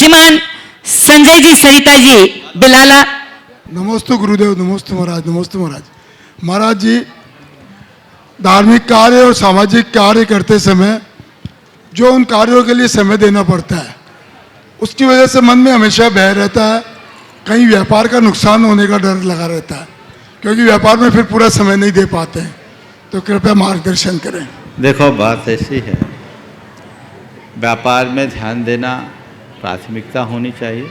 श्रीमान संजय जी सरिता जी बिलाला। नमोस्तु गुरुदेव, नमोस्तु महाराज, नमोस्तु महाराज। महाराज जी, धार्मिक कार्य और सामाजिक कार्य करते समय जो उन कार्यों के लिए समय देना पड़ता है, उसकी वजह से मन में हमेशा भय रहता है, कहीं व्यापार का नुकसान होने का डर लगा रहता है, क्योंकि व्यापार में फिर पूरा समय नहीं दे पाते हैं। तो कृपया मार्गदर्शन करें। देखो, बात ऐसी है, व्यापार में ध्यान देना प्राथमिकता होनी चाहिए,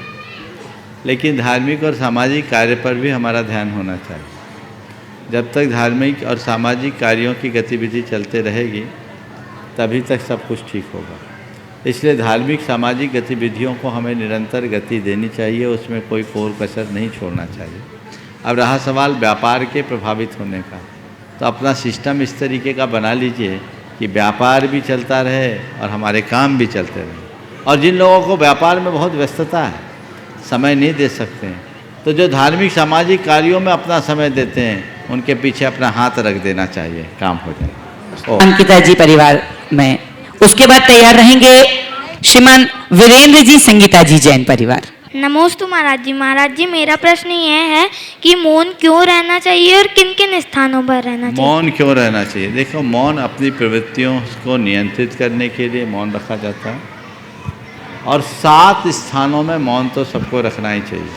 लेकिन धार्मिक और सामाजिक कार्य पर भी हमारा ध्यान होना चाहिए। जब तक धार्मिक और सामाजिक कार्यों की गतिविधि चलते रहेगी तभी तक सब कुछ ठीक होगा। इसलिए धार्मिक सामाजिक गतिविधियों को हमें निरंतर गति देनी चाहिए, उसमें कोई कोर कसर नहीं छोड़ना चाहिए। अब रहा सवाल व्यापार के प्रभावित होने का, तो अपना सिस्टम इस तरीके का बना लीजिए कि व्यापार भी चलता रहे और हमारे काम भी चलते रहे। और जिन लोगों को व्यापार में बहुत व्यस्तता है, समय नहीं दे सकते हैं, तो जो धार्मिक सामाजिक कार्यों में अपना समय देते हैं उनके पीछे अपना हाथ रख देना चाहिए, काम हो जाए। अंकिता जी परिवार में, उसके बाद तैयार रहेंगे श्रीमान वीरेंद्र जी संगीता जी जैन परिवार। नमोस्तु महाराज जी। महाराज जी, मेरा प्रश्न यह है कि मौन क्यों रहना चाहिए और किन किन स्थानों पर रहना चाहिए? मौन क्यों रहना चाहिए? देखो, मौन अपनी प्रवृत्तियों को नियंत्रित करने के लिए मौन रखा जाता है, और 7 स्थानों में मौन तो सबको रखना ही चाहिए।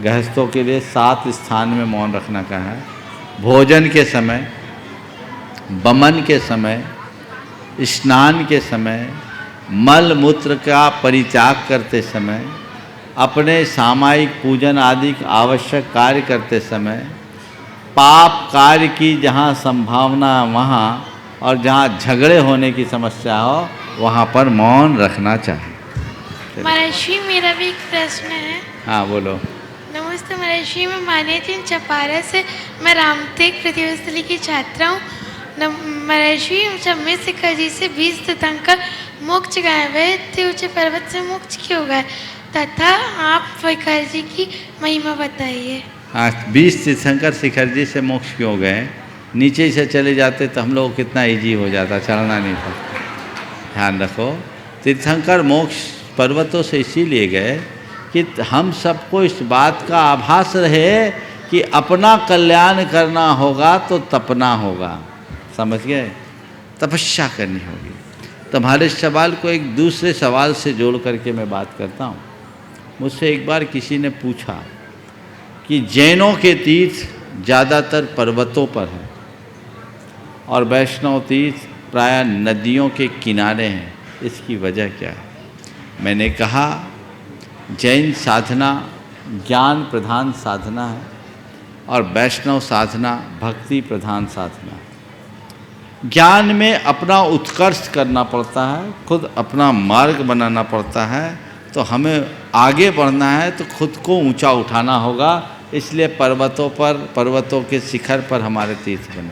गृहस्थों के लिए 7 स्थान में मौन रखना कहा है। भोजन के समय, बमन के समय, स्नान के समय, मल मूत्र का परित्याग करते समय, अपने सामायिक पूजन आदि आवश्यक कार्य करते समय, पाप कार्य की जहाँ संभावना वहाँ, और जहाँ झगड़े होने की समस्या हो वहाँ पर मौन रखना चाहिए। महर्षि, मेरा भी एक प्रश्न है। हाँ, बोलो। नमस्ते महर्षि, मैं मान्यतीन चपारा से, मैं रामटेक प्रतियोगिता की छात्रा हूँ। महर्षि, सम्य शिखर जी से 20 तीर्थंकर मोक्ष गए, वे इतने ऊंचे पर्वत से मोक्ष क्यों गए, तथा आप शिखर जी की महिमा बताइए। हाँ, 20 तीर्थंकर शिखर जी से मोक्ष क्यों गए? नीचे से चले जाते तो हम लोग कितना ईजी हो जाता, चलना नहीं पड़ता। ध्यान रखो, तीर्थंकर मोक्ष पर्वतों से इसीलिए गए कि हम सबको इस बात का आभास रहे कि अपना कल्याण करना होगा तो तपना होगा। समझ गए? तपस्या करनी होगी। तुम्हारे सवाल को एक दूसरे सवाल से जोड़ करके मैं बात करता हूँ। मुझसे एक बार किसी ने पूछा कि जैनों के तीर्थ ज़्यादातर पर्वतों पर हैं और वैष्णव तीर्थ प्रायः नदियों के किनारे हैं, इसकी वजह क्या है? मैंने कहा, जैन साधना ज्ञान प्रधान साधना है और वैष्णव साधना भक्ति प्रधान साधना है। ज्ञान में अपना उत्कर्ष करना पड़ता है, खुद अपना मार्ग बनाना पड़ता है, तो हमें आगे बढ़ना है तो खुद को ऊंचा उठाना होगा। इसलिए पर्वतों के शिखर पर हमारे तीर्थ बने।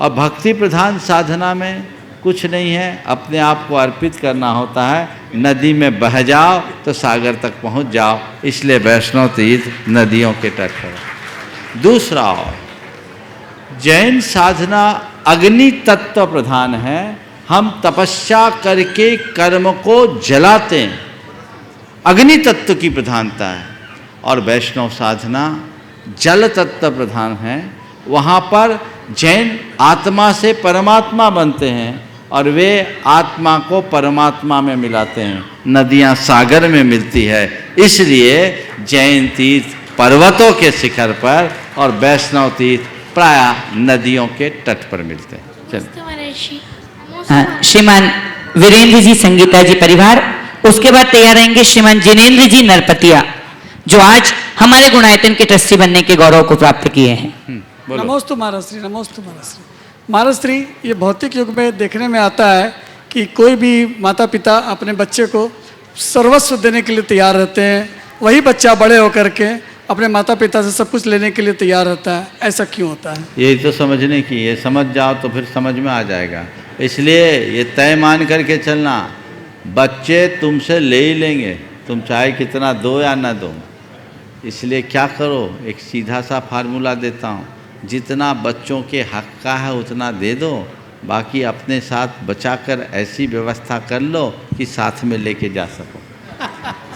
और भक्ति प्रधान साधना में कुछ नहीं है, अपने आप को अर्पित करना होता है। नदी में बह जाओ तो सागर तक पहुंच जाओ, इसलिए वैष्णव तीर्थ नदियों के तट पर। दूसरा, और जैन साधना अग्नि तत्व प्रधान है। हम तपस्या करके कर्म को जलाते हैं, अग्नि तत्व की प्रधानता है। और वैष्णव साधना जल तत्व प्रधान है। वहाँ पर जैन आत्मा से परमात्मा बनते हैं और वे आत्मा को परमात्मा में मिलाते हैं। नदियाँ सागर में मिलती है, इसलिए जैन तीर्थ पर्वतों के शिखर पर और वैष्णव तीर्थ प्रायः नदियों के तट पर मिलते हैं। श्रीमान वीरेंद्र जी संगीता जी परिवार, उसके बाद तैयार रहेंगे श्रीमान जिनेन्द्र जी नरपतिया, जो आज हमारे गुणायतन के ट्रस्टी बनने के गौरव को प्राप्त किए हैं। नमोस्तु महाराष्ट्री, नमोस्तु महाराष्ट्री। महाराष्ट्री, ये भौतिक युग में देखने में आता है कि कोई भी माता पिता अपने बच्चे को सर्वस्व देने के लिए तैयार रहते हैं, वही बच्चा बड़े होकर के अपने माता पिता से सब कुछ लेने के लिए तैयार रहता है। ऐसा क्यों होता है? ये तो समझने की, ये समझ जाओ तो फिर समझ में आ जाएगा। इसलिए ये तय मान करके चलना, बच्चे तुमसे ले ही लेंगे, तुम चाहे कितना दो या ना दो। इसलिए क्या करो, एक सीधा सा फार्मूला देता हूँ, जितना बच्चों के हक का है उतना दे दो, बाकी अपने साथ बचाकर ऐसी व्यवस्था कर लो कि साथ में लेके जा सको।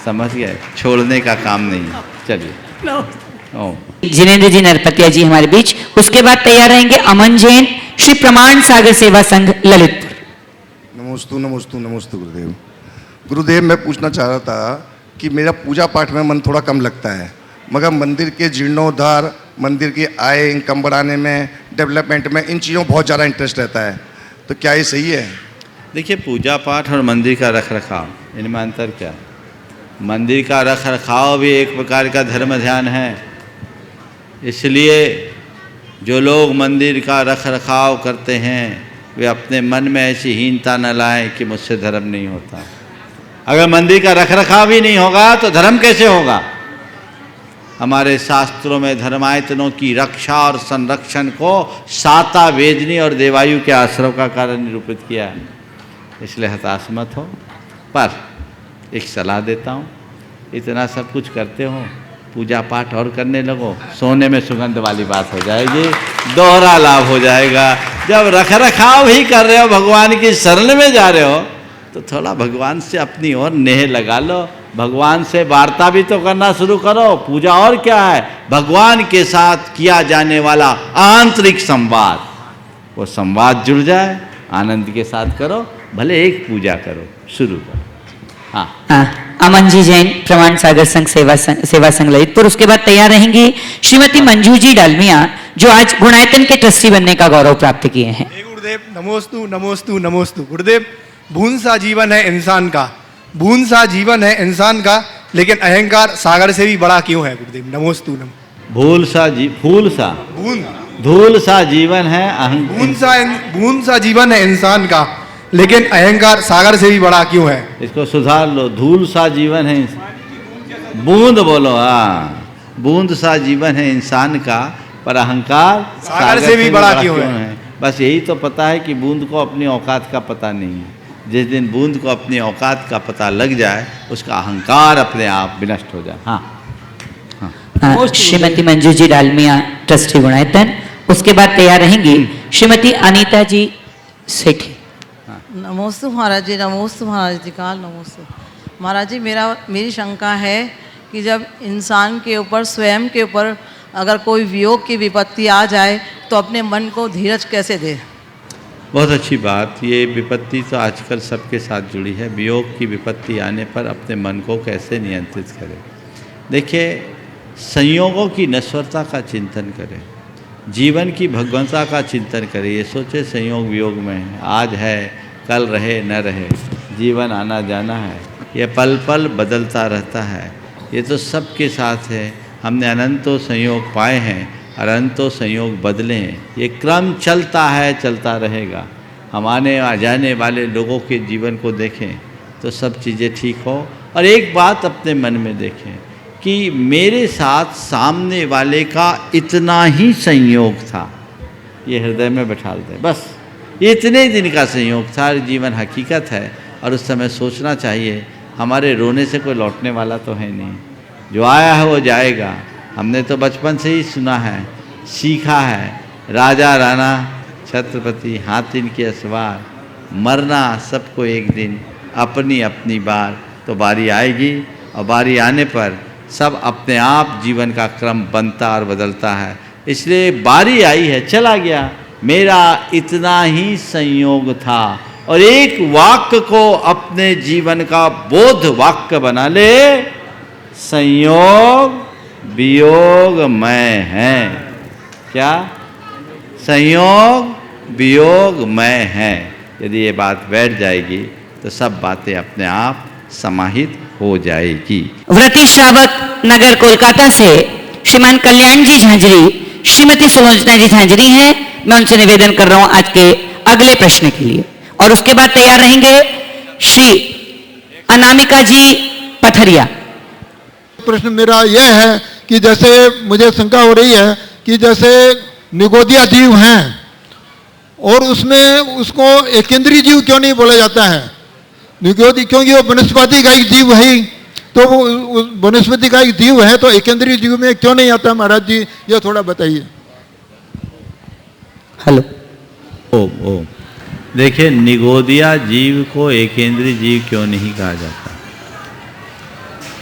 समझ गए, छोड़ने का काम नहीं है। चलिए ओम। जिनेंद्र जी नरपतिया जी हमारे बीच, उसके बाद तैयार रहेंगे अमन जैन, श्री प्रमाण सागर सेवा संघ ललितपुर। नमोस्तु नमोस्तु नमोस्तु गुरुदेव। गुरुदेव, मैं पूछना चाह रहा था कि मेरा पूजा पाठ में मन थोड़ा कम लगता है, मगर मंदिर के जीर्णोद्धार, मंदिर की आय इनकम बढ़ाने में, डेवलपमेंट में, इन चीज़ों बहुत ज़्यादा इंटरेस्ट रहता है। तो क्या ये सही है? देखिए, पूजा पाठ और मंदिर का रख रखाव, इनमें अंतर क्या है? मंदिर का रख रखाव भी एक प्रकार का धर्म ध्यान है, इसलिए जो लोग मंदिर का रख रखाव करते हैं वे अपने मन में ऐसी हीनता न लाएं कि मुझसे धर्म नहीं होता। अगर मंदिर का रख रखाव ही नहीं होगा तो धर्म कैसे होगा? हमारे शास्त्रों में धर्मायतनों की रक्षा और संरक्षण को साता, वेदनी और देवायु के आश्रव का कारण निरूपित किया है। इसलिए हताश मत हो, पर एक सलाह देता हूँ, इतना सब कुछ करते हो, पूजा पाठ और करने लगो, सोने में सुगंध वाली बात हो जाएगी, दोहरा लाभ हो जाएगा। जब रख रखाव ही कर रहे हो, भगवान की शरण में जा रहे हो, तो थोड़ा भगवान से अपनी ओर नेह लगा लो, भगवान से वार्ता भी तो करना शुरू करो। पूजा और क्या है? भगवान के साथ किया जाने वाला आंतरिक संवाद, वो संवाद जुड़ जाए, आनंद के साथ करो, भले एक पूजा करो, शुरू करो। हाँ, अमन जी जैन, प्रमाण सागर संघ सेवा संघ ललितपुर। उसके बाद तैयार रहेंगी श्रीमती मंजू जी डालमिया, जो आज गुणायतन के ट्रस्टी बनने का गौरव प्राप्त किए हैं। गुरुदेव नमोस्तु नमोस्तु नमोस्तु। गुरुदेव, भून सा जीवन है इंसान का, भून सा जीवन है इंसान का, लेकिन अहंकार सागर से भी बड़ा क्यों है? गुरुदेव नमोस्तु नम। फूल सा भून धूल सा जीवन है भून सा जीवन है इंसान का, लेकिन अहंकार सागर से भी बड़ा क्यों है? इसको सुधार लो, धूल सा जीवन है, बूंद बोलो। हाँ, बूंद सा जीवन है इंसान का, पर अहंकार सागर से भी बड़ा क्यों है? बस यही तो पता है कि बूंद को अपनी औकात का पता नहीं है। जिस दिन बूंद को अपनी औकात का पता लग जाए, उसका अहंकार अपने आप विनष्ट हो जाए। हाँ, श्रीमती मंजू जी डालमिया, ट्रस्टी गुणायतन। उसके बाद तैयार रहेंगी श्रीमती अनीता जी सेठी। नमोस्तु महाराज जी, नमोस्तु महाराज जी, काल नमोस्तु महाराज जी। मेरी शंका है कि जब इंसान के ऊपर, स्वयं के ऊपर अगर कोई वियोग की विपत्ति आ जाए तो अपने मन को धीरज कैसे दे? बहुत अच्छी बात। ये विपत्ति तो आजकल सबके साथ जुड़ी है। वियोग की विपत्ति आने पर अपने मन को कैसे नियंत्रित करें? देखिए, संयोगों की नश्वरता का चिंतन करें, जीवन की भगवंता का चिंतन करें। ये सोचे संयोग वियोग में है, आज है कल रहे न रहे, जीवन आना जाना है, ये पल पल बदलता रहता है। ये तो सबके साथ है। हमने अनंतों संयोग पाए हैं और अनंतों संयोग बदले हैं। ये क्रम चलता है, चलता रहेगा। हम आने जाने वाले लोगों के जीवन को देखें तो सब चीज़ें ठीक हो। और एक बात अपने मन में देखें कि मेरे साथ सामने वाले का इतना ही संयोग था, ये हृदय में बैठा दें। बस इतने दिन का संयोग था, जीवन हकीकत है। और उस समय सोचना चाहिए, हमारे रोने से कोई लौटने वाला तो है नहीं, जो आया है वो जाएगा। हमने तो बचपन से ही सुना है, सीखा है, राजा राणा छत्रपति हाथ इनके असवार, मरना सबको एक दिन, अपनी अपनी बार। तो बारी आएगी और बारी आने पर सब अपने आप जीवन का क्रम बनता और बदलता है। इसलिए बारी आई है, चला गया, मेरा इतना ही संयोग था। और एक वाक्य को अपने जीवन का बोध वाक्य बना ले, संयोग वियोग मैं है। क्या? संयोग वियोग मैं है। यदि ये बात बैठ जाएगी तो सब बातें अपने आप समाहित हो जाएगी। व्रती श्रावक नगर कोलकाता से श्रीमान कल्याण जी झांझरी, श्रीमती सुलोचना जी झांझरी हैं। मैं उनसे निवेदन कर रहा हूं आज के अगले प्रश्न के लिए। और उसके बाद तैयार रहेंगे श्री अनामिका जी पथरिया। प्रश्न मेरा यह है कि जैसे मुझे शंका हो रही है कि जैसे निगोदिया जीव हैं और उसमें उसको एकेंद्रीय जीव क्यों नहीं बोला जाता है? निगोदी, क्योंकि वो वनस्पति का एक जीव है, तो वो वनस्पति का एक जीव है, तो एकेंद्रीय जीव में क्यों नहीं आता? महाराज जी ये थोड़ा बताइए। हेलो। ओम। देखिए, निगोदिया जीव को एकेंद्रीय जीव क्यों नहीं कहा जाता?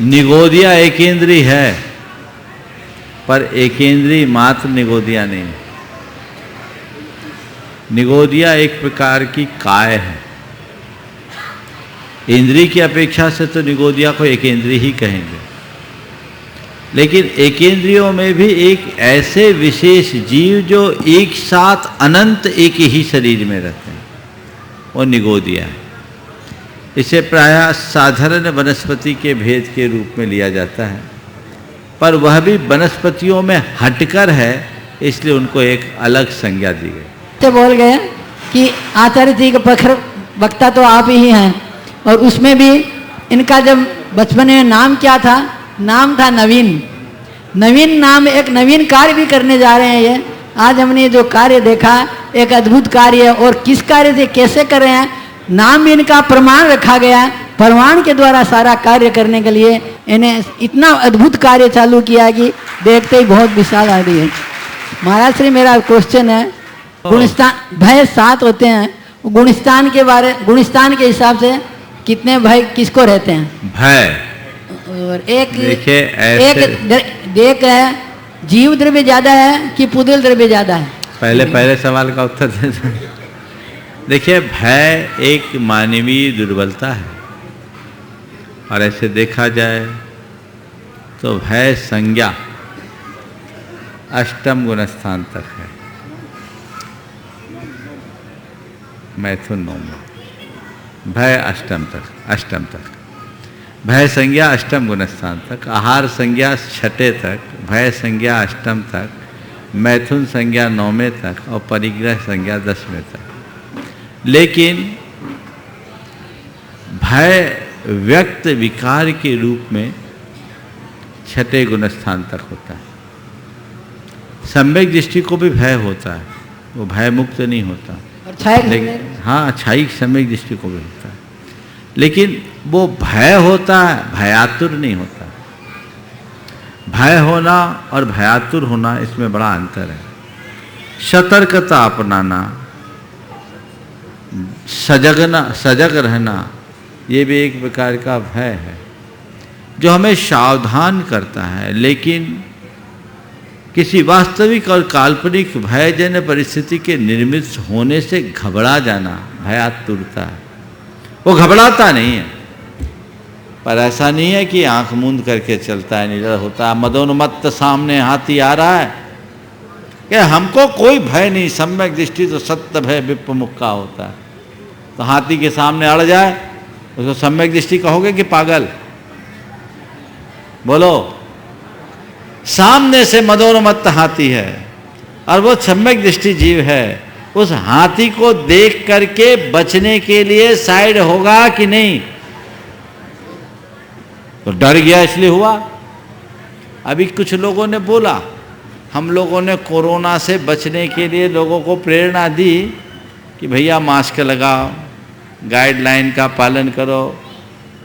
निगोदिया एकेंद्री है, पर एकेंद्री मात्र निगोदिया नहीं है। निगोदिया एक प्रकार की काय है। इंद्री की अपेक्षा से तो निगोदिया को एकेंद्री ही कहेंगे, लेकिन एकेंद्रियों में भी एक ऐसे विशेष जीव जो एक साथ अनंत एक ही शरीर में रहते हैं, वो निगोदिया है। इसे प्रायः साधारण वनस्पति के भेद के रूप में लिया जाता है, पर वह भी वनस्पतियों में हटकर है, इसलिए उनको एक अलग संज्ञा दी गई। तो बोल गए कि आचार्य जी का प्रखर वक्ता तो आप ही हैं, और उसमें भी इनका जब बचपन में नाम क्या था, नाम था नवीन। नवीन नाम, एक नवीन कार्य भी करने जा रहे हैं ये। आज हमने जो कार्य देखा एक अद्भुत कार्य है, और किस कार्य से कैसे कर रहे हैं, नाम भी इनका प्रमाण रखा गया। प्रमाण के द्वारा सारा कार्य करने के लिए इन्हें इतना अद्भुत कार्य चालू किया कि देखते ही बहुत विशाल आ रही है। महाराज श्री, मेरा क्वेश्चन है, गुणस्थान भय 7 होते हैं, गुणस्थान के हिसाब से कितने भय किसको रहते हैं? भय और एक देखिए एक है जीव द्रव्य ज्यादा है कि पुद्गल द्रव्य ज्यादा है? पहले सवाल का उत्तर दे दो। देखिए, भय एक मानवीय दुर्बलता है, और ऐसे देखा जाए तो भय संज्ञा अष्टम गुणस्थान तक है। मैथुन 9 में भय अष्टम तक, भय संज्ञा अष्टम गुणस्थान तक, आहार संज्ञा 6ठे तक, भय संज्ञा अष्टम तक, मैथुन संज्ञा 9वें तक, और परिग्रह संज्ञा 10वें तक। लेकिन भय व्यक्त विकार के रूप में 6ठे गुणस्थान तक होता है। सम्यक दृष्टि को भी भय होता है, वो भय मुक्त नहीं होता। हाँ, क्षयिक सम्यक दृष्टि को भी होता है, लेकिन वो भय होता है, भयातुर नहीं होता। भय होना और भयातुर होना, इसमें बड़ा अंतर है। सतर्कता अपनाना, सजग रहना, ये भी एक प्रकार का भय है जो हमें सावधान करता है। लेकिन किसी वास्तविक और काल्पनिक भयजन्य परिस्थिति के निर्मित होने से घबरा जाना भयातुरता है। वो घबराता नहीं है, पर ऐसा नहीं है कि आंख मूंद करके चलता है, निडर होता है, मदोन्मत्त सामने हाथी आ रहा है कि हमको कोई भय नहीं। सम्यक दृष्टि तो सत्य भय विप्रमुख का होता है। तो हाथी के सामने अड़ जाए, उसको सम्यक दृष्टि कहोगे कि पागल? बोलो, सामने से मदोन्मत्त हाथी है और वो सम्यक दृष्टि जीव है, उस हाथी को देख करके बचने के लिए साइड होगा कि नहीं? तो डर गया इसलिए हुआ। अभी कुछ लोगों ने बोला, हम लोगों ने कोरोना से बचने के लिए लोगों को प्रेरणा दी कि भैया मास्क लगाओ, गाइडलाइन का पालन करो,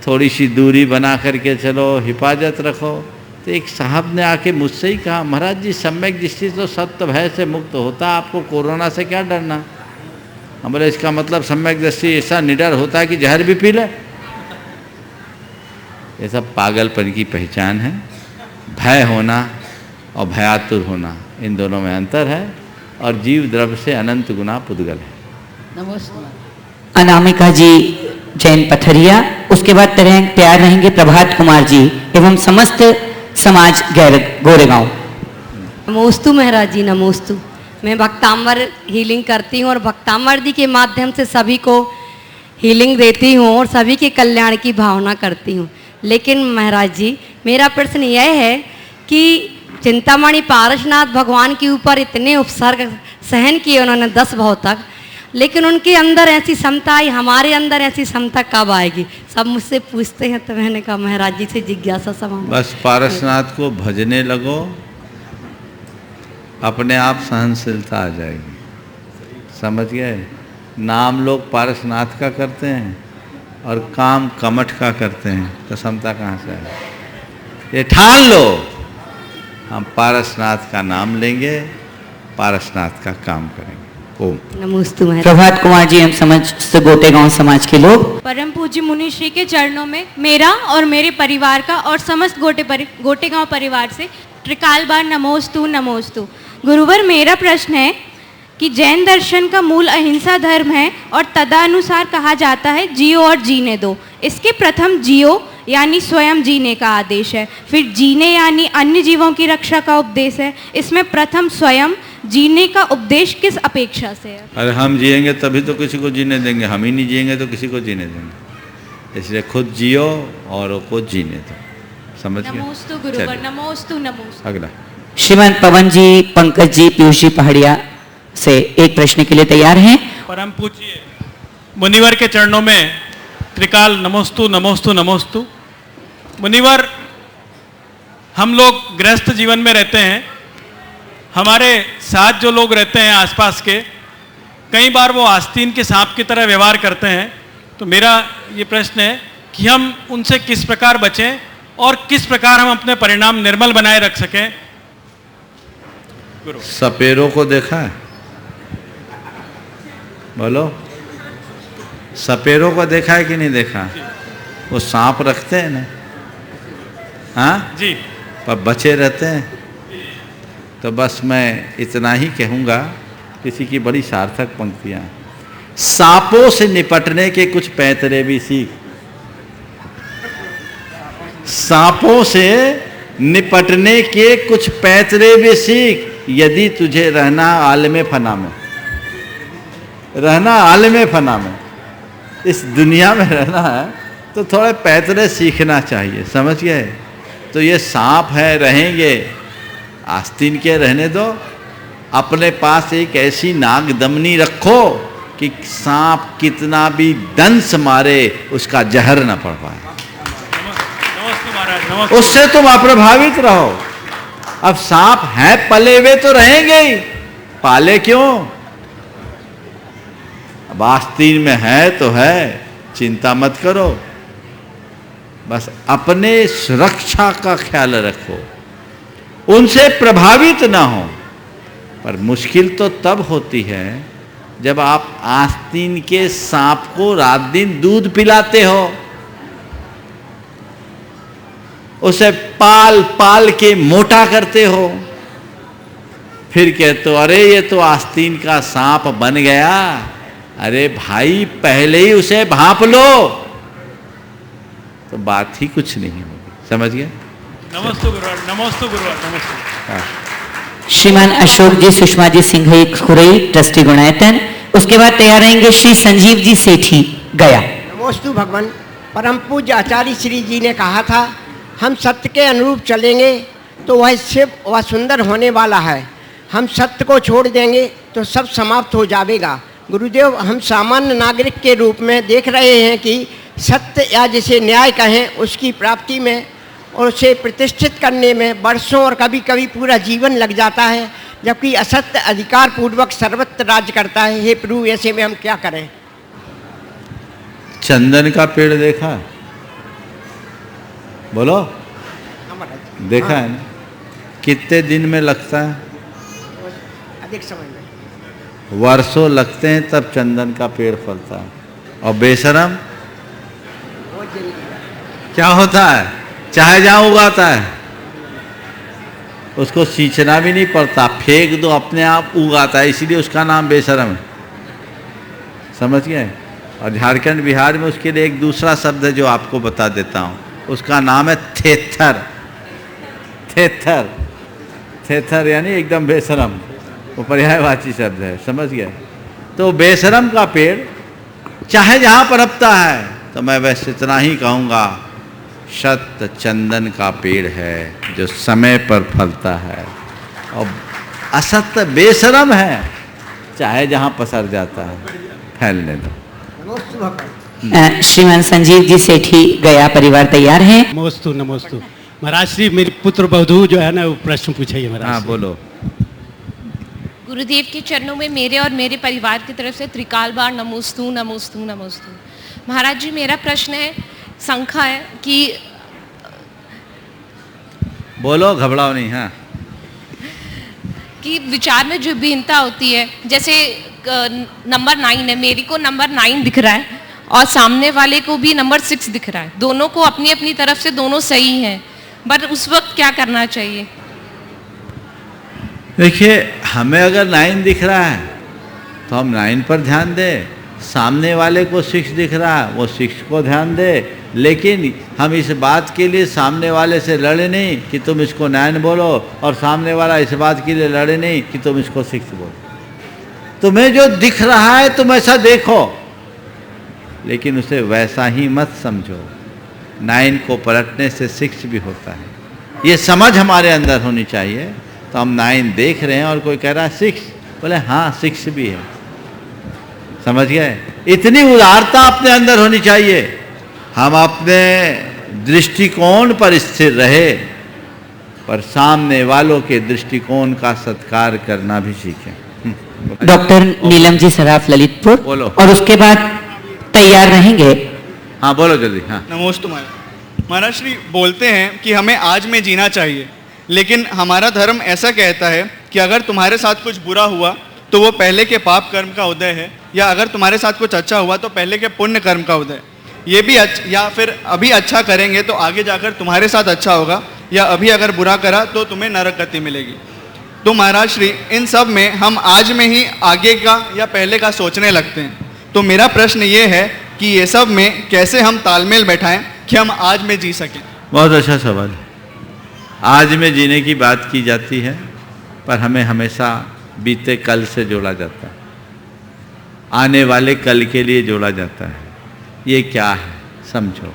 थोड़ी सी दूरी बना करके चलो, हिफाजत रखो। तो एक साहब ने आके मुझसे ही कहा, महाराज जी सम्यक दृष्टि तो सत्य भय से मुक्त होता, आपको कोरोना से क्या डरना? हम बोले इसका मतलब सम्यक दृष्टि ऐसा निडर होता है कि जहर भी पी ले। ये सब पागलपन की पहचान है। भय होना और भयातुर होना, इन दोनों में अंतर है, और जीव द्रव्य से अनंत गुना पुद्गल है। नमस्कार। अनामिका जी जैन पथरिया, उसके बाद तैयार रहेंगे प्रभात कुमार जी एवं समस्त समाज गोरेगांव। नमोस्तु महाराज जी, नमोस्तु। मैं भक्तांबर हीलिंग करती हूँ और भक्तांबर जी के माध्यम से सभी को हीलिंग देती हूँ और सभी के कल्याण की भावना करती हूँ। लेकिन महाराज जी, मेरा प्रश्न यह है कि चिंतामणि पारसनाथ भगवान के ऊपर इतने उपसर्ग सहन किए उन्होंने 10 भाव तक, लेकिन उनके अंदर ऐसी क्षमता आई, हमारे अंदर ऐसी क्षमता कब आएगी? सब मुझसे पूछते हैं, तो मैंने कहा महाराज जी से जिज्ञासा समाप्त। बस पारसनाथ को भजने लगो, अपने आप सहनशीलता आ जाएगी। समझ गए? नाम लोग पारसनाथ का करते हैं और काम कमठ का करते हैं, तो क्षमता कहाँ से आए? ये ठान लो, हम पारसनाथ का नाम लेंगे, पारसनाथ का काम करेंगे। ओम। नमोस्तु महाराज। प्रभात कुमार जी, हम समस्त गोटेगांव समाज के लोग परम पूज्य मुनि श्री के चरणों में मेरा और मेरे परिवार का और समस्त गोटेगांव परिवार से त्रिकाल बार नमोस्तु नमोस्तु। गुरुवर, मेरा प्रश्न है कि जैन दर्शन का मूल अहिंसा धर्म है और तदनुसार कहा जाता है जियो और जीने दो। इसके प्रथम जियो यानी स्वयं जीने का आदेश है, फिर जीने यानी अन्य जीवों की रक्षा का उपदेश है। इसमें प्रथम स्वयं जीने का उपदेश किस अपेक्षा से है? अरे हम जिएंगे तभी तो किसी को जीने देंगे, हम ही नहीं जिएंगे तो किसी को जीने देंगे। इसलिए खुद जियो और खुद जीने दो। समझ गए? नमोस्तु गुरुवर, नमोस्तु नमोस्तु। अगला श्रीमान पवन जी, पंकज जी, पीयूष जी पहाड़िया से एक प्रश्न के लिए तैयार हैं। परम पूज्य मुनिवर के चरणों में त्रिकाल नमोस्तु नमोस्तु नमोस्तु। मुनिवर, हम लोग गृहस्थ जीवन में रहते हैं, हमारे साथ जो लोग रहते हैं आसपास के, कई बार वो आस्तीन के सांप की तरह व्यवहार करते हैं। तो मेरा ये प्रश्न है कि हम उनसे किस प्रकार बचें और किस प्रकार हम अपने परिणाम निर्मल बनाए रख सकें। गुरु, सपेरों को देखा है? बोलो, सपेरों को देखा है कि नहीं देखा? वो सांप रखते हैं ना, हाँ जी, पर बचे रहते हैं। तो बस मैं इतना ही कहूँगा, किसी की बड़ी सार्थक पंक्तियाँ, सांपों से निपटने के कुछ पैतरे भी सीख। सांपों से निपटने के कुछ पैतरे भी सीख। यदि तुझे रहना आलम फना में, रहना आलम फना में, इस दुनिया में रहना है तो थोड़े पैतरे सीखना चाहिए। समझ गए? तो ये सांप है, रहेंगे, आस्तीन के रहने दो। अपने पास एक ऐसी नागदमनी रखो कि सांप कितना भी दंश मारे उसका जहर न पड़ पाए, उससे तुम अप्रभावित रहो। अब सांप है पले हुए तो रहेंगे ही, पाले क्यों? अब आस्तीन में है तो है, चिंता मत करो, बस अपने सुरक्षा का ख्याल रखो, उनसे प्रभावित ना हो। पर मुश्किल तो तब होती है जब आप आस्तीन के सांप को रात दिन दूध पिलाते हो, उसे पाल पाल के मोटा करते हो, फिर कहते हो अरे ये तो आस्तीन का सांप बन गया। अरे भाई, पहले ही उसे भांप लो तो बात ही कुछ नहीं होगी। समझ गए? नमस्ते गुरुवर, नमस्ते गुरुवर, नमस्ते। श्रीमान अशोक जी, सुषमा जी सिंघई खुरई, ट्रस्टी गुणायतन। उसके बाद तैयार रहेंगे श्री संजीव जी सेठी, गया। नमोस्तु भगवान। परम पूज्य आचार्य श्री जी ने कहा था, हम सत्य के अनुरूप चलेंगे तो वह सिर्फ वह सुंदर होने वाला है, हम सत्य को छोड़ देंगे तो सब समाप्त हो जाएगा। गुरुदेव, हम सामान्य नागरिक के रूप में देख रहे हैं कि सत्य या जिसे न्याय कहें, उसकी प्राप्ति में और उसे प्रतिष्ठित करने में वर्षों और कभी कभी पूरा जीवन लग जाता है, जबकि असत्य अधिकार पूर्वक सर्वत्र राज करता है। हे प्रभु, ऐसे में हम क्या करें? चंदन का पेड़ देखा है? बोलो, देखा है ना? कितने दिन में लगता है? अधिक समय में वर्षों लगते हैं तब चंदन का पेड़ फलता है। और बेशरम क्या होता है? चाहे जहाँ उगाता है उसको सींचना भी नहीं पड़ता, फेंक दो अपने आप उगाता है, इसीलिए उसका नाम बेशरम है। समझ गए? और झारखंड बिहार में उसके लिए एक दूसरा शब्द है जो आपको बता देता हूँ, उसका नाम है थेथर। थेथर, थेथर यानी एकदम बेशरम, वो पर्यायवाची शब्द है। समझ गए? तो बेशरम का पेड़ चाहे जहाँ पनपता है, तो मैं वैसे इतना ही कहूँगा, शत चंदन का पेड़ है जो समय पर फलता है, और असत्य बेशरम है, चाहे जहाँ पसर जाता है, फैलने दो। श्रीमान संजीव जी सेठी, गया परिवार तैयार है। नमोस्तु नमोस्तु। महाराज श्री, मेरी पुत्र बधू जो है ना, वो प्रश्न पूछिए महाराज। हाँ बोलो। गुरुदेव के चरणों में मेरे और मेरे परिवार की तरफ से त्रिकाल बार नमोस्तु नमोस्तु नमोस्तु। महाराज जी, मेरा प्रश्न है, शंका है कि बोलो, घबराओ नहीं। हाँ, कि विचार में जो भिन्नता होती है, जैसे नंबर 9 है, मेरी को नंबर 9 दिख रहा है और सामने वाले को भी नंबर 6 दिख रहा है। दोनों को अपनी अपनी तरफ से दोनों सही हैं, बट उस वक्त क्या करना चाहिए? देखिए, हमें अगर 9 दिख रहा है तो हम 9 पर ध्यान दें, सामने वाले को 6 दिख रहा है वो 6 को ध्यान दे, लेकिन हम इस बात के लिए सामने वाले से लड़े नहीं कि तुम इसको 9 बोलो और सामने वाला इस बात के लिए लड़े नहीं कि तुम इसको 6 बोलो। तुम्हें जो दिख रहा है तुम ऐसा देखो, लेकिन उसे वैसा ही मत समझो। 9 को पलटने से 6 भी होता है, ये समझ हमारे अंदर होनी चाहिए। तो हम 9 देख रहे हैं और कोई कह रहा है 6, बोले हाँ 6 भी है, समझ गए? इतनी उदारता अपने अंदर होनी चाहिए। हम अपने दृष्टिकोण पर स्थिर रहे, पर सामने वालों के दृष्टिकोण का सत्कार करना भी सीखें। डॉक्टर नीलम जी सराफ ललितपुर, बोलो। और उसके बाद तैयार रहेंगे। हाँ बोलो जल्दी। हाँ, नमोस्तु महाराज। महाराज श्री बोलते हैं कि हमें आज में जीना चाहिए, लेकिन हमारा धर्म ऐसा कहता है कि अगर तुम्हारे साथ कुछ बुरा हुआ तो वो पहले के पाप कर्म का उदय है, या अगर तुम्हारे साथ कुछ अच्छा हुआ तो पहले के पुण्य कर्म का उदय। ये भी या फिर अभी अच्छा करेंगे तो आगे जाकर तुम्हारे साथ अच्छा होगा, या अभी अगर बुरा करा तो तुम्हें नरक गति मिलेगी। तो महाराज श्री, इन सब में हम आज में ही आगे का या पहले का सोचने लगते हैं। तो मेरा प्रश्न ये है कि ये सब में कैसे हम तालमेल बैठाएं कि हम आज में जी सकें। बहुत अच्छा सवाल है। आज में जीने की बात की जाती है, पर हमें हमेशा बीते कल से जोड़ा जाता है, आने वाले कल के लिए जोड़ा जाता है। ये क्या है समझो।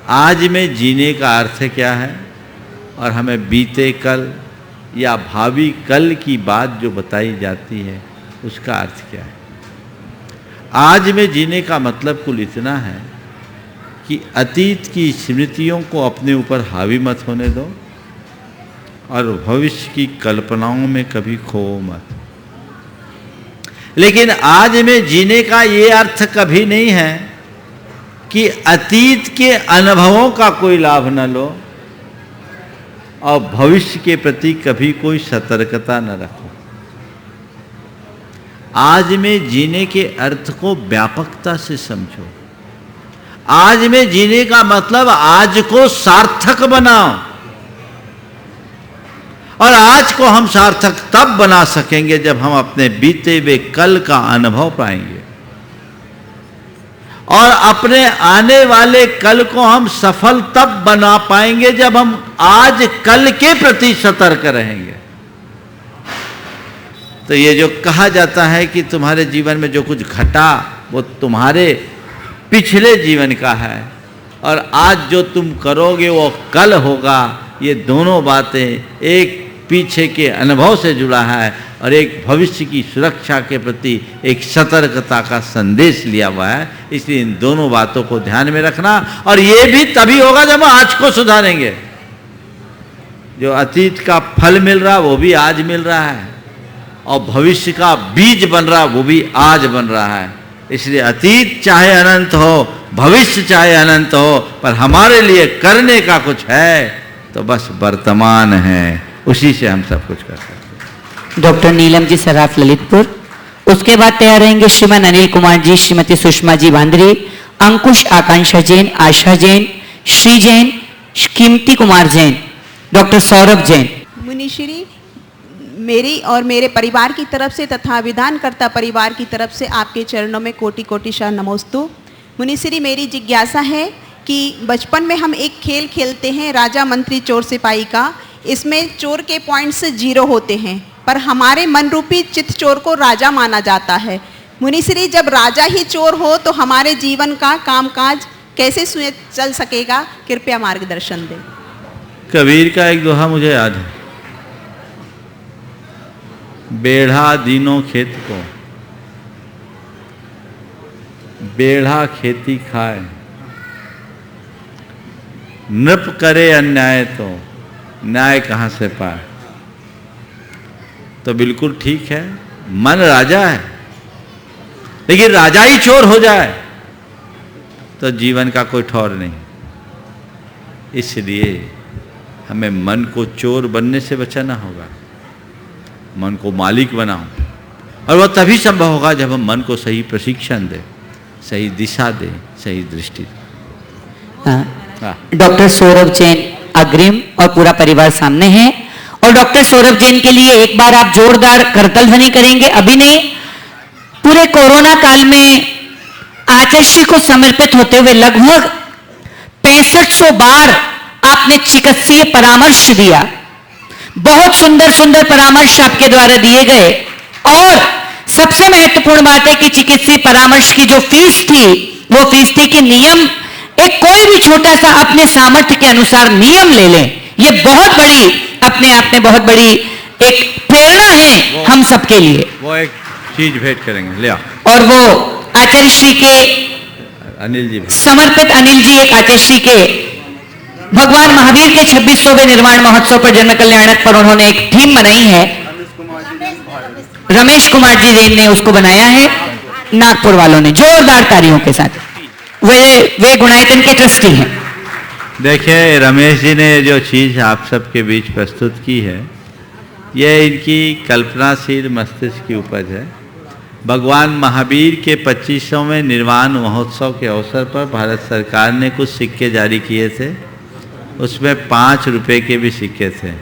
आज में जीने का अर्थ क्या है, और हमें बीते कल या भावी कल की बात जो बताई जाती है उसका अर्थ क्या है। आज में जीने का मतलब कुल इतना है कि अतीत की स्मृतियों को अपने ऊपर हावी मत होने दो, और भविष्य की कल्पनाओं में कभी खो मत। लेकिन आज में जीने का ये अर्थ कभी नहीं है कि अतीत के अनुभवों का कोई लाभ न लो और भविष्य के प्रति कभी कोई सतर्कता न रखो। आज में जीने के अर्थ को व्यापकता से समझो। आज में जीने का मतलब आज को सार्थक बनाओ, और आज को हम सार्थक तब बना सकेंगे जब हम अपने बीते हुए कल का अनुभव पाएंगे, और अपने आने वाले कल को हम सफल तब बना पाएंगे जब हम आज कल के प्रति सतर्क रहेंगे। तो ये जो कहा जाता है कि तुम्हारे जीवन में जो कुछ घटा वो तुम्हारे पिछले जीवन का है, और आज जो तुम करोगे वो कल होगा, ये दोनों बातें एक पीछे के अनुभव से जुड़ा है और एक भविष्य की सुरक्षा के प्रति एक सतर्कता का संदेश लिया हुआ है। इसलिए इन दोनों बातों को ध्यान में रखना, और ये भी तभी होगा जब हम आज को सुधारेंगे। जो अतीत का फल मिल रहा वो भी आज मिल रहा है, और भविष्य का बीज बन रहा वो भी आज बन रहा है। इसलिए अतीत चाहे अनंत हो, भविष्य चाहे अनंत हो, पर हमारे लिए करने का कुछ है तो बस वर्तमान है, उसी से हम सब कुछ कर सकते हैं। डॉक्टर नीलम जी सराफ ललितपुर, उसके बाद तैयार रहेंगे श्रीमान अनिल कुमार जी, श्रीमती सुषमा जी बांद्री, अंकुश आकांक्षा जैन, आशा जैन, श्री जैन, कीमती कुमार जैन, डॉक्टर सौरभ जैन। मुनिश्री, मेरी और मेरे परिवार की तरफ से तथा विधानकर्ता परिवार की तरफ से आपके चरणों में कोटि कोटि शा नमोस्तु। मुनिश्री, मेरी जिज्ञासा है कि बचपन में हम एक खेल खेलते हैं राजा मंत्री चोर सिपाही का। इसमें चोर के पॉइंट्स 0 होते हैं, पर हमारे मन रूपी चित्त चोर को राजा माना जाता है। मुनिश्री, जब राजा ही चोर हो तो हमारे जीवन का कामकाज कैसे चल सकेगा? कृपया मार्गदर्शन दें। कबीर का एक दोहा मुझे याद है, बेढ़ा दीनों खेत को, बेढ़ा खेती खाए, नृप करे अन्याय तो न्याय कहाँ से पाए। तो बिल्कुल ठीक है, मन राजा है, लेकिन राजा ही चोर हो जाए तो जीवन का कोई ठौर नहीं। इसलिए हमें मन को चोर बनने से बचाना होगा, मन को मालिक बनाओ और वह तभी संभव होगा जब हम मन को सही प्रशिक्षण दें, सही दिशा दें, सही दृष्टि दें। डॉक्टर सौरभ जैन अग्रिम और पूरा परिवार सामने है, और डॉक्टर सौरभ जैन के लिए एक बार आप जोरदार करतल ध्वनि करेंगे। अभी नहीं, पूरे कोरोना काल में आचार्य को समर्पित होते हुए लगभग 6500 बार आपने चिकित्सीय परामर्श दिया। बहुत सुंदर सुंदर परामर्श आपके द्वारा दिए गए, और सबसे महत्वपूर्ण बात है कि चिकित्सीय परामर्श की जो फीस थी वो फीस थी कि नियम, एक कोई भी छोटा सा अपने सामर्थ्य के अनुसार नियम ले लें। ये बहुत बड़ी, अपने आप में बहुत बड़ी एक प्रेरणा है हम सबके लिए। वो एक चीज भेंट करेंगे, ले आओ। और वो आचार्य श्री के अनिल जी समर्पित, अनिल जी एक आचार्य श्री के भगवान महावीर के 26वें निर्वाण महोत्सव पर जन्म कल्याणक पर उन्होंने एक थीम बनाई है। रमेश कुमार जी जैन ने उसको बनाया है, नागपुर वालों ने जोरदार तालियों के साथ। वे गुणायतन के ट्रस्टी हैं। देखिए, रमेश जी ने जो चीज़ आप सबके बीच प्रस्तुत की है, यह इनकी कल्पनाशील मस्तिष्क की उपज है। भगवान महावीर के 25वें निर्वाण महोत्सव के अवसर पर भारत सरकार ने कुछ सिक्के जारी किए थे, उसमें 5 रुपए के भी सिक्के थे।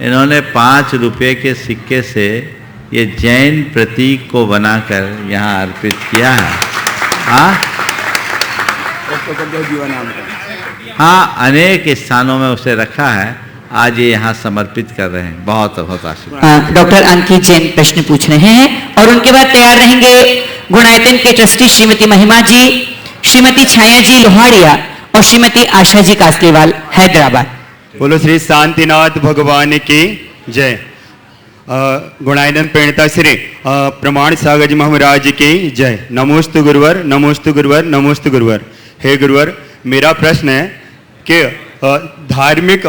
इन्होंने 5 रुपए के सिक्के से ये जैन प्रतीक को बनाकर यहाँ अर्पित किया है। हाँ, अनेक स्थानों में उसे रखा है, आज ये यहाँ समर्पित कर रहे हैं। बहुत बहुत आशीर्वाद। डॉक्टर अंकित जैन प्रश्न पूछ रहे हैं, और उनके बाद तैयार रहेंगे गुणायतन के ट्रस्टी श्रीमती महिमा जी, श्रीमती छाया जी लोहाड़िया और श्रीमती आशा जी कासलीवाल, हैदराबाद। बोलो श्री शांतिनाथ भगवान की जय। गुणायतन प्रणेता श्री प्रमाण सागर जी महाराज की जय। नमोस्तु गुरुवर, नमोस्तु गुरुवर, नमोस्तु गुरुवर। हे गुरुवर, मेरा प्रश्न है कि धार्मिक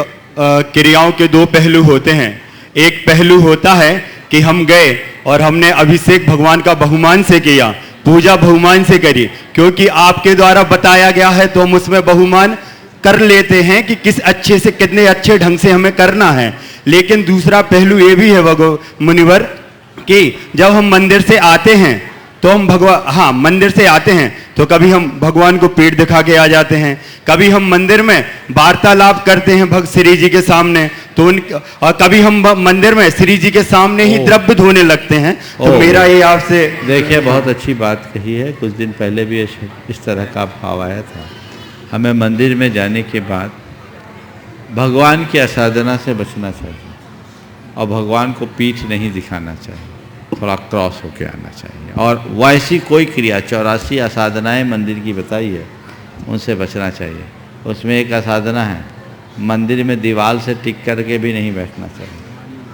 क्रियाओं के 2 पहलू होते हैं। एक पहलू होता है कि हम गए और हमने अभिषेक भगवान का बहुमान से किया, पूजा बहुमान से करी, क्योंकि आपके द्वारा बताया गया है तो हम उसमें बहुमान कर लेते हैं कि किस अच्छे से, कितने अच्छे ढंग से हमें करना है। लेकिन दूसरा पहलू ये भी है मुनिवर कि जब हम मंदिर से आते हैं तो हम मंदिर से आते हैं तो कभी हम भगवान को पीठ दिखा के आ जाते हैं, कभी हम मंदिर में वार्तालाप करते हैं भक्त श्री जी के सामने, तो और कभी हम मंदिर में श्री जी के सामने ही द्रव्य धोने लगते हैं। तो मेरा ये आपसे, देखिए, बहुत अच्छी बात कही है। कुछ दिन पहले भी इस तरह का भाव आया था। हमें मंदिर में जाने के बाद भगवान की आसाधना से बचना चाहिए, और भगवान को पीठ नहीं दिखाना चाहिए, थोड़ा क्रॉस होके आना चाहिए। और वैसी कोई क्रिया 84 आसाधनाएँ मंदिर की बताई है, उनसे बचना चाहिए। उसमें एक आसाधना है, मंदिर में दीवार से टिक करके भी नहीं बैठना चाहिए।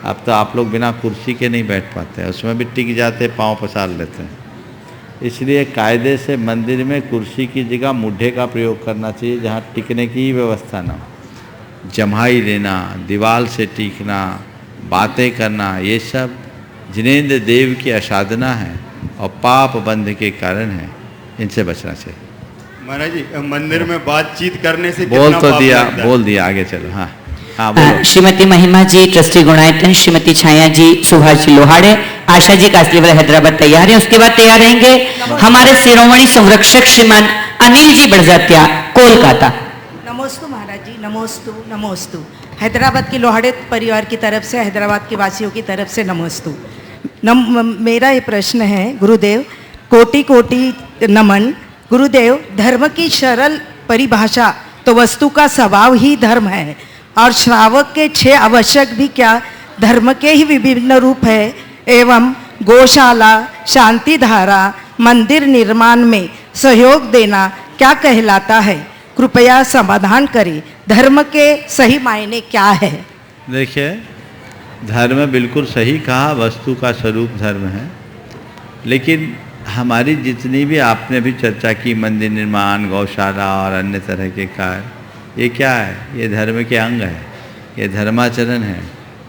अब तो आप लोग बिना कुर्सी के नहीं बैठ पाते हैं, उसमें भी टिक जाते, पाँव पसार लेते हैं। इसलिए कायदे से मंदिर में कुर्सी की जगह मुड्ढे का प्रयोग करना चाहिए, जहाँ टिकने की व्यवस्था ना हो। जम्हाई लेना, दीवार से टिकना, बातें करना, ये सब जिनेंद्र देव की आसाधना है और पाप बंध के कारण है, इनसे बचना चाहिए। महाराज जी, मंदिर में बातचीत करने से बोल तो दिया, बोल दिया, आगे चलो। हाँ हाँ, बोलो। श्रीमती महिमा जी ट्रस्टी गुणायतन, श्रीमती छाया जी, सुभाष जी लोहाड़े, आशा जी कासलीवाल, हैदराबाद तैयार है। उसके बाद तैयार रहेंगे हमारे शिरोमणि संरक्षक श्रीमान अनिल जी बड़जात्या, कोलकाता। नमोस्तु महाराज जी, नमोस्तु नमोस्तु। हैदराबाद के लोहाड़े परिवार की तरफ से, हैदराबाद के वासियों की तरफ से नमोस्तु। मेरा ये प्रश्न है, गुरुदेव, कोटि कोटि नमन। गुरुदेव, धर्म की सरल परिभाषा तो वस्तु का स्वभाव ही धर्म है, और श्रावक के 6 आवश्यक भी क्या धर्म के ही विभिन्न रूप है। एवं गौशाला, शांति धारा, मंदिर निर्माण में सहयोग देना क्या कहलाता है? कृपया समाधान करें। धर्म के सही मायने क्या है? देखिए, धर्म बिल्कुल सही कहा, वस्तु का स्वरूप धर्म है। लेकिन हमारी जितनी भी आपने भी चर्चा की, मंदिर निर्माण, गौशाला और अन्य तरह के कार्य, ये क्या है? ये धर्म के अंग है, ये धर्माचरण है,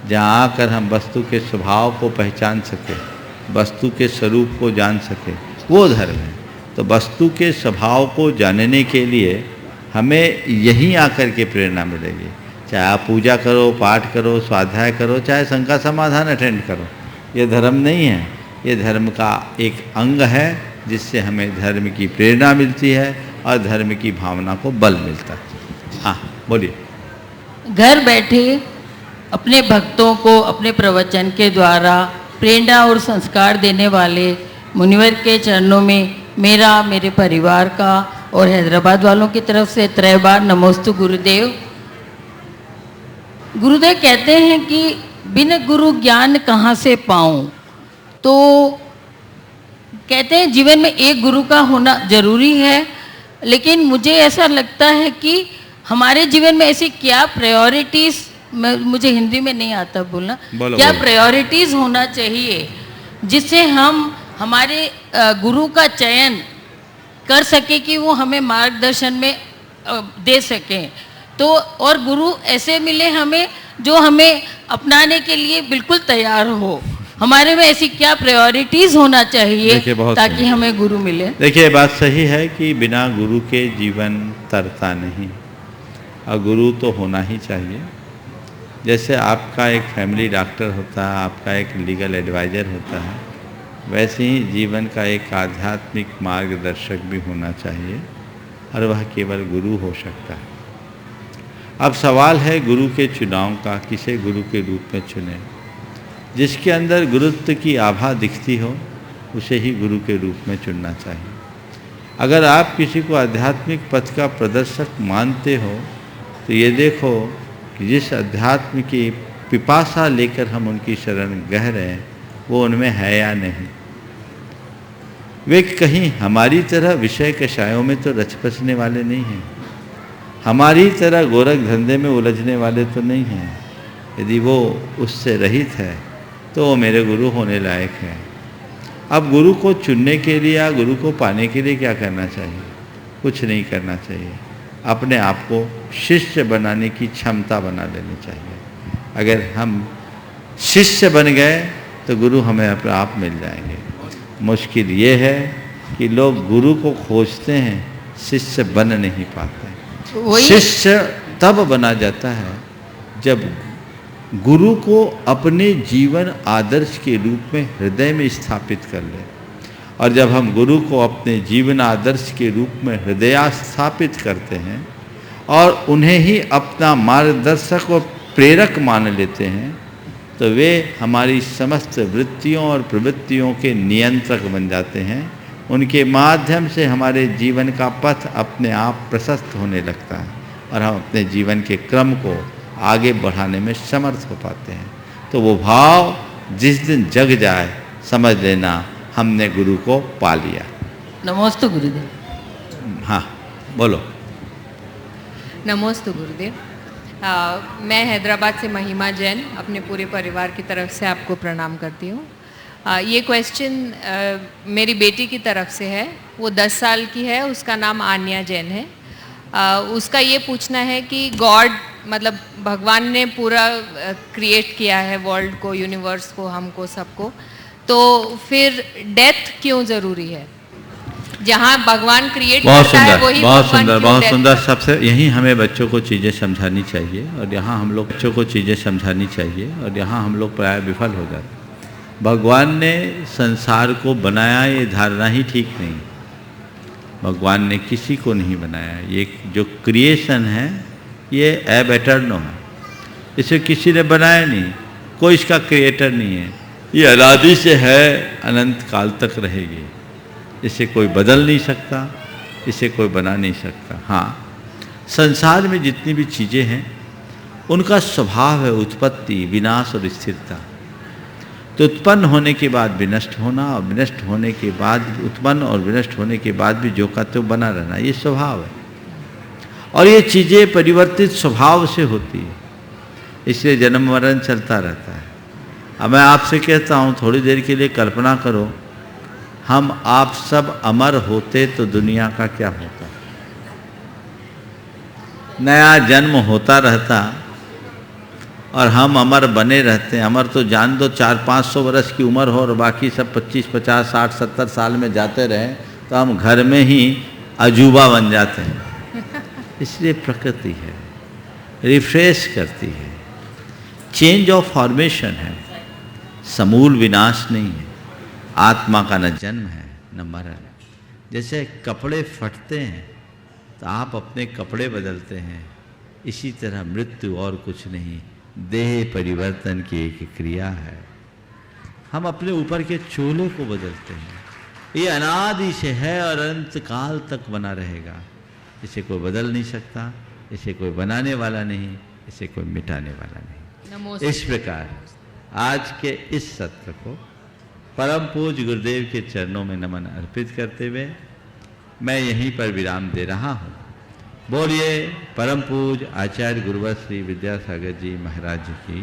जहाँ आकर हम वस्तु के स्वभाव को पहचान सके, वस्तु के स्वरूप को जान सके, वो धर्म है। तो वस्तु के स्वभाव को जानने के लिए हमें यहीं आकर के प्रेरणा मिलेगी। चाहे आप पूजा करो, पाठ करो, स्वाध्याय करो, चाहे शंका समाधान अटेंड करो, ये धर्म नहीं है। ये धर्म का एक अंग है जिससे हमें धर्म की प्रेरणा मिलती है और धर्म की भावना को बल मिलता है। हाँ बोलिए। घर बैठे अपने भक्तों को अपने प्रवचन के द्वारा प्रेरणा और संस्कार देने वाले मुनिवर के चरणों में मेरा, मेरे परिवार का और हैदराबाद वालों की तरफ से 3 बार नमोस्तु गुरुदेव। गुरुदेव कहते हैं कि बिन गुरु ज्ञान कहाँ से पाऊँ, तो कहते हैं जीवन में एक गुरु का होना जरूरी है, लेकिन मुझे ऐसा लगता है कि हमारे जीवन में ऐसी क्या प्रायोरिटीज़, मुझे हिंदी में नहीं आता बोलना, क्या प्रायोरिटीज़ होना चाहिए जिससे हम हमारे गुरु का चयन कर सके कि वो हमें मार्गदर्शन में दे सकें। तो और गुरु ऐसे मिले हमें जो हमें अपनाने के लिए बिल्कुल तैयार हो। हमारे में ऐसी क्या प्रायोरिटीज़ होना चाहिए ताकि हमें गुरु मिले? देखिए बात सही है कि बिना गुरु के जीवन तरता नहीं, और गुरु तो होना ही चाहिए। जैसे आपका एक फैमिली डॉक्टर होता है, आपका एक लीगल एडवाइज़र होता है, वैसे ही जीवन का एक आध्यात्मिक मार्गदर्शक भी होना चाहिए, और वह केवल गुरु हो सकता है। अब सवाल है गुरु के चुनाव का, किसे गुरु के रूप में चुने। जिसके अंदर गुरुत्व की आभा दिखती हो उसे ही गुरु के रूप में चुनना चाहिए। अगर आप किसी को आध्यात्मिक पथ का प्रदर्शक मानते हो तो ये देखो कि जिस अध्यात्म की पिपासा लेकर हम उनकी शरण गह रहे हैं वो उनमें है या नहीं। वे कहीं हमारी तरह विषय कषायों में तो रच बसने वाले नहीं हैं, हमारी तरह गोरख धंधे में उलझने वाले तो नहीं हैं। यदि वो उससे रहित है तो वो मेरे गुरु होने लायक है। अब गुरु को चुनने के लिए या गुरु को पाने के लिए क्या करना चाहिए? कुछ नहीं करना चाहिए, अपने आप को शिष्य बनाने की क्षमता बना लेनी चाहिए। अगर हम शिष्य बन गए तो गुरु हमें अपने आप मिल जाएंगे। मुश्किल ये है कि लोग गुरु को खोजते हैं, शिष्य बन नहीं पाते। शिष्य तब बना जाता है जब गुरु को अपने जीवन आदर्श के रूप में हृदय में स्थापित कर ले। और जब हम गुरु को अपने जीवन आदर्श के रूप में हृदय स्थापित करते हैं और उन्हें ही अपना मार्गदर्शक और प्रेरक मान लेते हैं तो वे हमारी समस्त वृत्तियों और प्रवृत्तियों के नियंत्रक बन जाते हैं। उनके माध्यम से हमारे जीवन का पथ अपने आप प्रशस्त होने लगता है और हम अपने जीवन के क्रम को आगे बढ़ाने में समर्थ हो पाते हैं। तो वो भाव जिस दिन जग जाए समझ लेना हमने गुरु को पा लिया। नमोस्तु गुरुदेव। हाँ बोलो। नमोस्तु गुरुदेव। मैं हैदराबाद से महिमा जैन अपने पूरे परिवार की तरफ से आपको प्रणाम करती हूँ। ये क्वेश्चन मेरी बेटी की तरफ से है, वो 10 साल की है, उसका नाम आन्या जैन है। उसका ये पूछना है कि गॉड मतलब भगवान ने पूरा क्रिएट किया है वर्ल्ड को, यूनिवर्स को, हमको सबको, तो फिर डेथ क्यों ज़रूरी है? जहाँ भगवान क्रिएट करता है वही बहुत सुंदर सबसे यही हमें बच्चों को चीज़ें समझानी चाहिए और यहाँ हम लोग बच्चों को चीज़ें समझानी चाहिए और यहाँ हम लोग प्राय विफल हो जाते। भगवान ने संसार को बनाया ये धारणा ही ठीक नहीं। भगवान ने किसी को नहीं बनाया। ये जो क्रिएशन है ये एब एटर्नो है, इसे किसी ने बनाया नहीं, कोई इसका क्रिएटर नहीं है। ये अनादि से है, अनंत काल तक रहेगी। इसे कोई बदल नहीं सकता, इसे कोई बना नहीं सकता। हाँ, संसार में जितनी भी चीज़ें हैं उनका स्वभाव है उत्पत्ति, विनाश और स्थिरता। तो उत्पन्न होने के बाद विनष्ट होना और विनष्ट होने के बाद उत्पन्न और विनष्ट होने के बाद भी जो का तो बना रहना, ये स्वभाव है। और ये चीज़ें परिवर्तित स्वभाव से होती है, इसलिए जन्म मरण चलता रहता है। अब मैं आपसे कहता हूँ थोड़ी देर के लिए कल्पना करो, हम आप सब अमर होते तो दुनिया का क्या होता? नया जन्म होता रहता और हम अमर बने रहते हैं। अमर तो जान दो 400-500 वर्ष की उम्र हो और बाकी सब 25, 50, 60, 70 साल में जाते रहें तो हम घर में ही अजूबा बन जाते हैं। इसलिए प्रकृति है, रिफ्रेश करती है, चेंज ऑफ फॉर्मेशन है, समूल विनाश नहीं है। आत्मा का न जन्म है न मरण। जैसे कपड़े फटते हैं तो आप अपने कपड़े बदलते हैं, इसी तरह मृत्यु और कुछ नहीं, देह परिवर्तन की एक क्रिया है। हम अपने ऊपर के चोले को बदलते हैं, ये अनादि से है और अंत काल तक बना रहेगा। इसे कोई बदल नहीं सकता, इसे कोई बनाने वाला नहीं, इसे कोई मिटाने वाला नहीं। इस प्रकार आज के इस सत्र को परम पूज्य गुरुदेव के चरणों में नमन अर्पित करते हुए मैं यहीं पर विराम दे रहा हूँ। बोलिए परम पूज्य आचार्य गुरुवर श्री विद्यासागर जी महाराज जी की